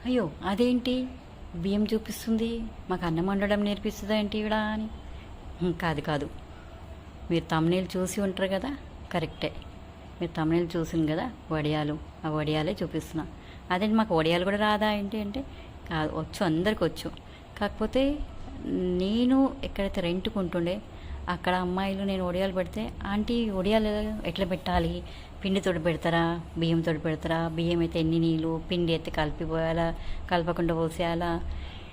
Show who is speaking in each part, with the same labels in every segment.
Speaker 1: అయ్యో అదేంటి బియ్యం చూపిస్తుంది, మాకు అన్నం వండడం నేర్పిస్తుందా ఏంటి ఈవిడ అని. కాదు కాదు, మీరు తమ్నేల్ చూసి ఉంటారు కదా, కరెక్టే. మీరు తమ్నేల్ చూసింది కదా, వడియాలు, ఆ వడియాలే చూపిస్తున్నా. అదేంటి మాకు వడియాలు కూడా రాదా ఏంటి అంటే, కాదు వచ్చు, అందరికి వచ్చు. కాకపోతే నేను ఎక్కడైతే రెంట్కి ఉంటుండే అక్కడ అమ్మాయిలు నేను వడియాలు పెడితే, ఆంటీ వడియాలు ఎట్లా పెట్టాలి, పిండితోటి పెడతారా బియ్యంతో పెడతారా, బియ్యం అయితే ఎన్ని నీళ్ళు, పిండి అయితే కలిపిపోయాలా కలపకుండా పోసేయాలా,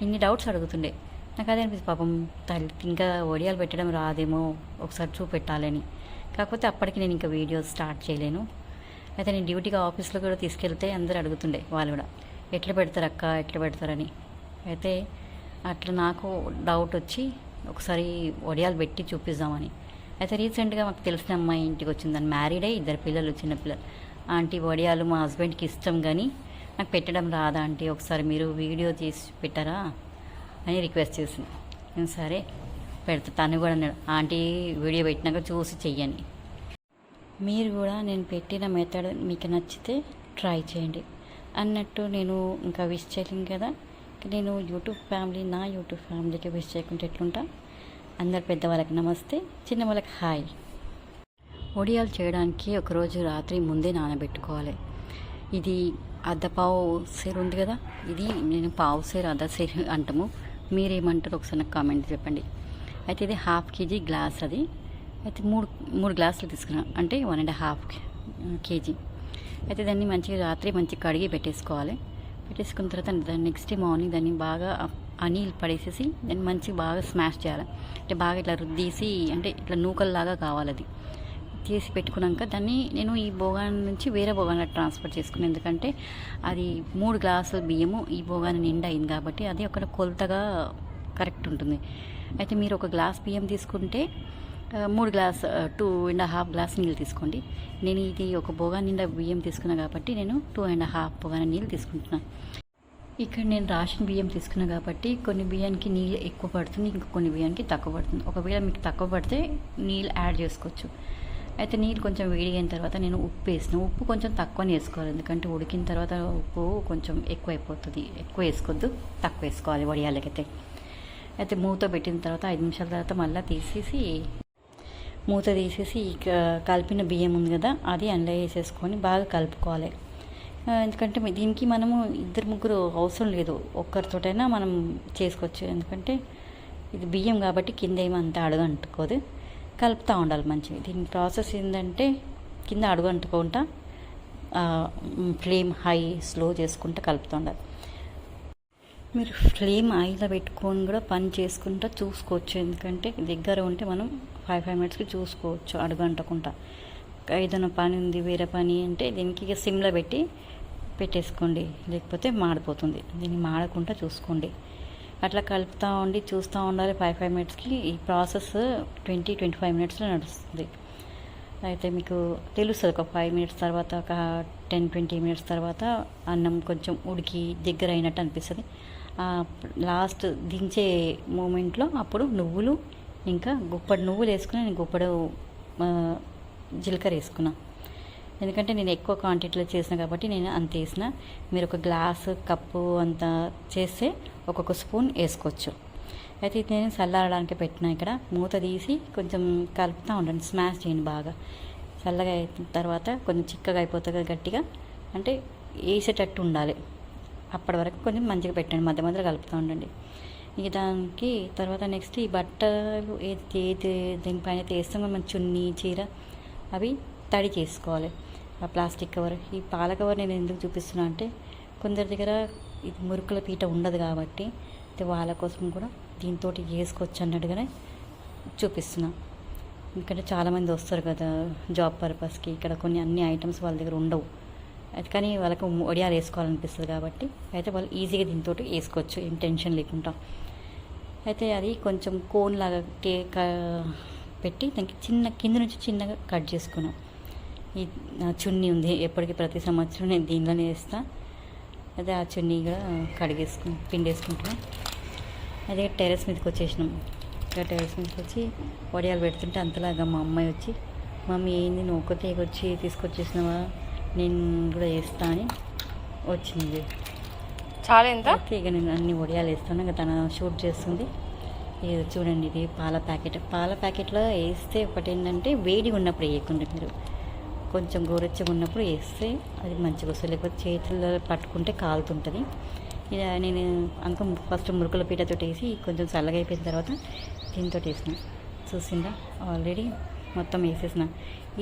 Speaker 1: ఇన్ని డౌట్స్ అడుగుతుండే. నాకు అదే అనిపిస్తుంది, పాపం తల్లికి ఇంకా వడియాలు పెట్టడం రాదేమో, ఒకసారి చూపెట్టాలని. కాకపోతే అప్పటికి నేను ఇంకా వీడియో స్టార్ట్ చేయలేను. అయితే నేను డ్యూటీగా ఆఫీస్లో కూడా తీసుకెళ్తే అందరూ అడుగుతుండే, వాళ్ళు కూడా ఎట్లా పెడతారు అక్క, ఎట్లా పెడతారని. అయితే అట్లా నాకు డౌట్ వచ్చి ఒకసారి వడియాలు పెట్టి చూపిద్దామని. అయితే రీసెంట్గా మాకు తెలిసిన అమ్మాయి ఇంటికి వచ్చింది, దాన్ని మ్యారీడే, 2 పిల్లలు, చిన్నపిల్లలు. ఆంటీ వడియాలు మా హస్బెండ్కి ఇష్టం కానీ నాకు పెట్టడం రాదా ఆంటీ, ఒకసారి మీరు వీడియో తీసి పెట్టారా అని రిక్వెస్ట్ చేసింది. నేను సరే పెడతా. తను కూడా అన్నాడు, ఆంటీ వీడియో పెట్టినాక చూసి చెయ్యని. మీరు కూడా నేను పెట్టిన మెథడ్ మీకు నచ్చితే ట్రై చేయండి అన్నట్టు. నేను ఇంకా విష్ చేయలేను కదా, నేను యూట్యూబ్ ఫ్యామిలీ, నా యూట్యూబ్ ఫ్యామిలీకి విష్ చేయకుంటే ఎట్లుంటా. అందరు పెద్దవాళ్ళకి నమస్తే, చిన్న వాళ్ళకి హాయ్. వడియాలు చేయడానికి ఒకరోజు రాత్రి ముందే నానబెట్టుకోవాలి. ఇది అర్ధపావు సేరు ఉంది కదా, ఇది నేను పావు సేరు అర్ధ సేరు అంటాము, మీరేమంటారు ఒకసారి నాకు కామెంట్ చెప్పండి. అయితే ఇది 1/2 kg గ్లాస్, అది అయితే మూడు గ్లాసులు తీసుకున్నా, అంటే 1.5 kg. అయితే దాన్ని మంచిగా రాత్రి మంచిగా కడిగి పెట్టేసుకోవాలి. పెట్టేసుకున్న తర్వాత దాన్ని నెక్స్ట్ డే మార్నింగ్ దాన్ని బాగా ఆ నీళ్ళు పడేసేసి దాన్ని మంచిగా బాగా స్మాష్ చేయాలి. అంటే బాగా ఇట్లా రుద్దీసి, అంటే ఇట్లా నూకల్లాగా కావాలి. అది తీసి పెట్టుకున్నాక దాన్ని నేను ఈ బోగాన్ నుంచి వేరే బోగాన్లో ట్రాన్స్ఫర్ చేసుకున్నాను. ఎందుకంటే అది 3 గ్లాసుల బియ్యము ఈ బోగాన్ నిండా అయింది కాబట్టి అది ఒక కొలతగా కరెక్ట్ ఉంటుంది. అయితే మీరు 1 గ్లాస్ బియ్యం తీసుకుంటే 3 గ్లాస్ 2.5 గ్లాస్ నీళ్ళు తీసుకోండి. నేను ఇది ఒక బోగా నిండా బియ్యం తీసుకున్నాను కాబట్టి నేను 2.5 బోగాన నీళ్ళు తీసుకుంటున్నాను. ఇక్కడ నేను రేషన్ బియ్యం తీసుకున్నాను కాబట్టి కొన్ని బియ్యానికి నీళ్ళు ఎక్కువ పడుతుంది, ఇంకా కొన్ని బియ్యానికి తక్కువ పడుతుంది. ఒకవేళ మీకు తక్కువ పడితే నీళ్ళు యాడ్ చేసుకోవచ్చు. అయితే నీళ్ళు కొంచెం వేడిగిన తర్వాత నేను ఉప్పు వేసిన, ఉప్పు కొంచెం తక్కువనే వేసుకోవాలి, ఎందుకంటే ఉడికిన తర్వాత ఉప్పు కొంచెం ఎక్కువ అయిపోతుంది. ఎక్కువ వేసుకోవద్దు, తక్కువ వేసుకోవాలి వడియాలకైతే. అయితే మూత పెట్టిన తర్వాత 5 నిమిషాల తర్వాత మళ్ళీ తీసేసి మూత తీసేసి కలిపిన బియ్యం ఉంది కదా, అది అందులో వేసేసుకొని బాగా కలుపుకోవాలి. ఎందుకంటే దీనికి మనము 2-3 అవసరం లేదు, ఒక్కరితోటైనా మనం చేసుకోవచ్చు. ఎందుకంటే ఇది బియ్యం కాబట్టి కింద ఏమంతా అడుగు అంటుకోదు, కలుపుతూ ఉండాలి మంచిగా. దీని ప్రాసెస్ ఏంటంటే కింద అడుగు అంటుకుంటా ఫ్లేమ్ హై స్లో చేసుకుంటూ కలుపుతూ ఉండాలి. మీరు ఫ్లేమ్ హైలో పెట్టుకొని కూడా పని చేసుకుంటూ చూసుకోవచ్చు, ఎందుకంటే దగ్గర ఉంటే మనం 5 మినిట్స్కి చూసుకోవచ్చు అడుగు అంటకుండా. ఏదైనా పని ఉంది వేరే పని అంటే దీనికి ఇక సిమ్లో పెట్టేసుకోండి, లేకపోతే మాడిపోతుంది. దీన్ని మాడకుండా చూసుకోండి. అట్లా కలుపుతూ ఉండి చూస్తూ ఉండాలి 5 మినిట్స్కి. ఈ ప్రాసెస్ 20-25 మినిట్స్లో నడుస్తుంది. అయితే మీకు తెలుస్తుంది ఒక 5 మినిట్స్ తర్వాత, ఒక 10-20 మినిట్స్ తర్వాత అన్నం కొంచెం ఉడికి దగ్గర అయినట్టు అనిపిస్తుంది. లాస్ట్ దించే మూమెంట్లో అప్పుడు నువ్వులు, ఇంకా గుప్పడి నువ్వులు వేసుకుని, నేను గుప్పడు జీలకర్ర వేసుకున్నా. ఎందుకంటే నేను ఎక్కువ క్వాంటిటీలో చేసిన కాబట్టి నేను అంత వేసిన. మీరు ఒక గ్లాసు కప్పు అంత చేస్తే ఒక్కొక్క స్పూన్ వేసుకోవచ్చు. అయితే ఇది నేను చల్లారడానికి పెట్టిన. ఇక్కడ మూత తీసి కొంచెం కలుపుతూ ఉండండి, స్మాష్ చేయండి బాగా. చల్లగా అయిన తర్వాత కొంచెం చిక్కగా అయిపోతుంది కదా, గట్టిగా అంటే వేసేటట్టు ఉండాలి. అప్పటి వరకు కొంచెం మంచిగా పెట్టండి, మధ్య మధ్యలో కలుపుతూ ఉండండి. ఇక దానికి తర్వాత నెక్స్ట్ ఈ బట్టలు ఏది దీనిపైన అయితే వేస్తాం మన చున్నీ, చీర, అవి తడి చేసుకోవాలి. ఆ ప్లాస్టిక్ కవర్, ఈ పాల కవర్ నేను ఎందుకు చూపిస్తున్నా అంటే కొందరి దగ్గర ఇది మురుకుల పీట ఉండదు కాబట్టి వాళ్ళ కోసం కూడా దీంతో చేసుకోవచ్చు అన్నట్టుగానే చూపిస్తున్నా. ఎందుకంటే చాలామంది వస్తారు కదా జాబ్ పర్పస్కి, ఇక్కడ కొన్ని అన్ని ఐటమ్స్ వాళ్ళ దగ్గర ఉండవు. అయితే కానీ వాళ్ళకు వడియాలు వేసుకోవాలనిపిస్తుంది కాబట్టి అయితే వాళ్ళు ఈజీగా దీంతో వేసుకోవచ్చు, ఏం టెన్షన్ లేకుండా. అయితే అది కొంచెం కోన్ లాగా పెట్టి దానికి కింద నుంచి చిన్నగా కట్ చేసుకున్నాం. ఈ చున్నీ ఉంది, ఎప్పటికీ ప్రతి సంవత్సరం నేను దీనిలోనే వేస్తాను. అదే ఆ చున్నీ కూడా పిండేసుకుంటున్నాం. అదే టెర్రస్ మీదకి వచ్చేసినాం. ఇక టెర్రస్ మీదకి వచ్చి వడియాలు పెడుతుంటే అంతలాగా మా అమ్మాయి వచ్చి, మమ్మీ ఏంది నువ్వు ఒక్కతే వచ్చి తీసుకొచ్చేసినావా, నేను కూడా వేస్తా అని వచ్చింది.
Speaker 2: చాలా ఎంత
Speaker 1: ఓకే, ఇక నేను అన్ని వడియాలు వేస్తాను. ఇక తను షూట్ చేస్తుంది. ఇది చూడండి, ఇది పాల ప్యాకెట్లో వేస్తే ఒకటి ఏంటంటే వేడి ఉన్నప్పుడు వేయకుండా మీరు కొంచెం గోరెచ్చగా ఉన్నప్పుడు వేస్తే అది మంచిగా వస్తుంది. లేకపోతే చేతుల్లో పట్టుకుంటే కాలుతుంటుంది. ఇక నేను ఫస్ట్ మురుకుల పీటతో వేసి కొంచెం చల్లగా అయిపోయిన తర్వాత దీంతో వేసిన. చూసిందా, ఆల్రెడీ మొత్తం వేసేసిన.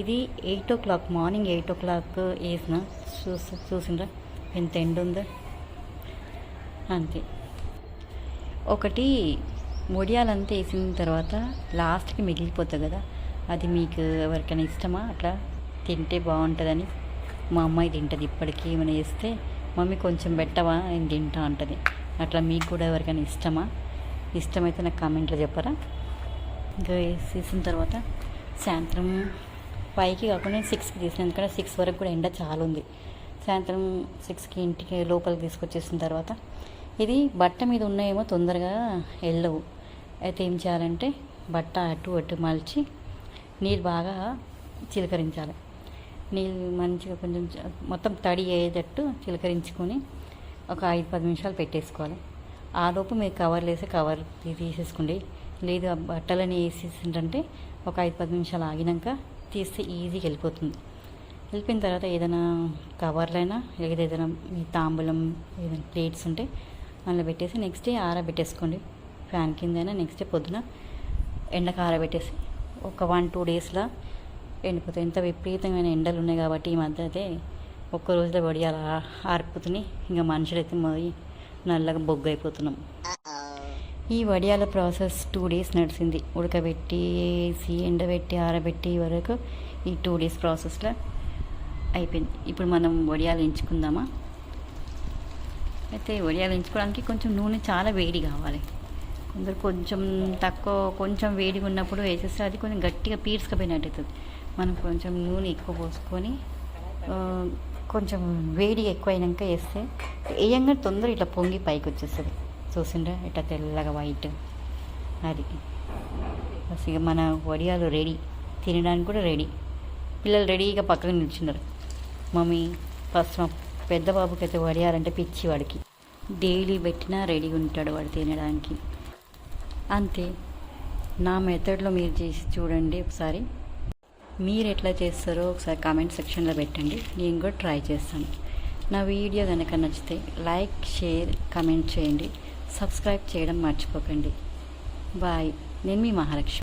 Speaker 1: ఇది 8 o'clock, మార్నింగ్ 8 o'clock వేసిన. చూసిండ్రా ఎంత ఎండ ఉందో. అంతే. ఒకటి వడియాలంతా వేసిన తర్వాత లాస్ట్కి మిగిలిపోతుంది కదా, అది మీకు ఎవరికైనా ఇష్టమా? అట్లా తింటే బాగుంటుందని మా అమ్మాయి తింటుంది ఇప్పటికీ. ఏమైనా వేస్తే మమ్మీ కొంచెం పెట్టవా, నేను తింటా అంటుంది. అట్లా మీకు కూడా ఎవరికైనా ఇష్టమా? ఇష్టమైతే నాకు కామెంట్లో చెప్పరా. ఇంకా వేసేసిన తర్వాత సాయంత్రం 5కి కాకుండా 6కి తీసిన, ఎందుకంటే 6 వరకు కూడా ఎండ చాలా ఉంది. సాయంత్రం 6కి ఇంటికి లోపలికి తీసుకొచ్చేసిన తర్వాత ఇది బట్ట మీద ఉన్నాయేమో తొందరగా వెళ్ళవు. అయితే ఏం చేయాలంటే బట్ట అటు మలిచి నీరు బాగా చిలకరించాలి. నీళ్ళు మంచిగా కొంచెం మొత్తం తడి అయ్యేటట్టు చిలకరించుకొని ఒక 5-10 నిమిషాలు పెట్టేసుకోవాలి. ఆలోపు మీరు కవర్లు వేసి కవర్ తీసేసుకోండి. లేదు ఆ బట్టలని వేసేసిందంటే ఒక 5-10 నిమిషాలు ఆగినాక తీస్తే ఈజీగా వెళ్ళిపోతుంది. వెళ్ళిపోయిన తర్వాత ఏదైనా కవర్లైనా లేదా ఏదైనా మీ తాంబూలం ఏదైనా ప్లేట్స్ ఉంటే అందులో పెట్టేసి నెక్స్ట్ డే ఆరబెట్టేసుకోండి. ఫ్యాన్ కిందైనా నెక్స్ట్ డే పొద్దున ఎండకు ఆరబెట్టేసి ఒక 1-2 డేస్లో ఎండిపోతాయి. ఎంత విపరీతమైన ఎండలు ఉన్నాయి కాబట్టి ఈ మధ్య అయితే ఒక్క రోజులో వడియాలు ఆరిపోతున్నాయి. ఇంకా మనుషులైతే మరి నల్లగా బొగ్గు అయిపోతున్నాం. ఈ వడియాల ప్రాసెస్ 2 days నడిచింది. ఉడకబెట్టి వేసి ఎండబెట్టి ఆరబెట్టి వరకు ఈ 2 days ప్రాసెస్లో అయిపోయింది. ఇప్పుడు మనం వడియాలు ఎంచుకుందామా? అయితే వడియాలు ఎంచుకోవడానికి కొంచెం నూనె చాలా వేడి కావాలి. కొందరు కొంచెం వేడిగా ఉన్నప్పుడు వేసేస్తే అది కొంచెం గట్టిగా పీడ్చుకపోయినట్టు అవుతుంది. మనం కొంచెం నూనె ఎక్కువ పోసుకొని కొంచెం వేడిగా ఎక్కువైనాక వేస్తే వేయంగా తొందరగా ఇట్లా పొంగి పైకి వచ్చేస్తుంది. చూసిండ్రా ఇట్లా తెల్లగా వైట్. అది ఇక మన వడియాలు రెడీ, తినడానికి కూడా రెడీ. పిల్లలు రెడీగా పక్కన నిల్చున్నారు. మమ్మీ ఫస్ట్ మా పెద్ద బాబుకి అయితే వడియాలంటే పిచ్చి. వాడికి డైలీ పెట్టినా రెడీగా ఉంటాడు వాడు తినడానికి. అంతే. నా మెథడ్లో మీరు చేసి చూడండి ఒకసారి. మీరు ఎట్లా చేస్తారో ఒకసారి కామెంట్ సెక్షన్లో పెట్టండి, నేను కూడా ట్రై చేస్తాను. నా వీడియో కనుక నచ్చితే లైక్, షేర్, కామెంట్ చేయండి. సబ్స్క్రైబ్ చేయడం మర్చిపోకండి. బాయ్. నేను మీ మహాలక్ష్మి.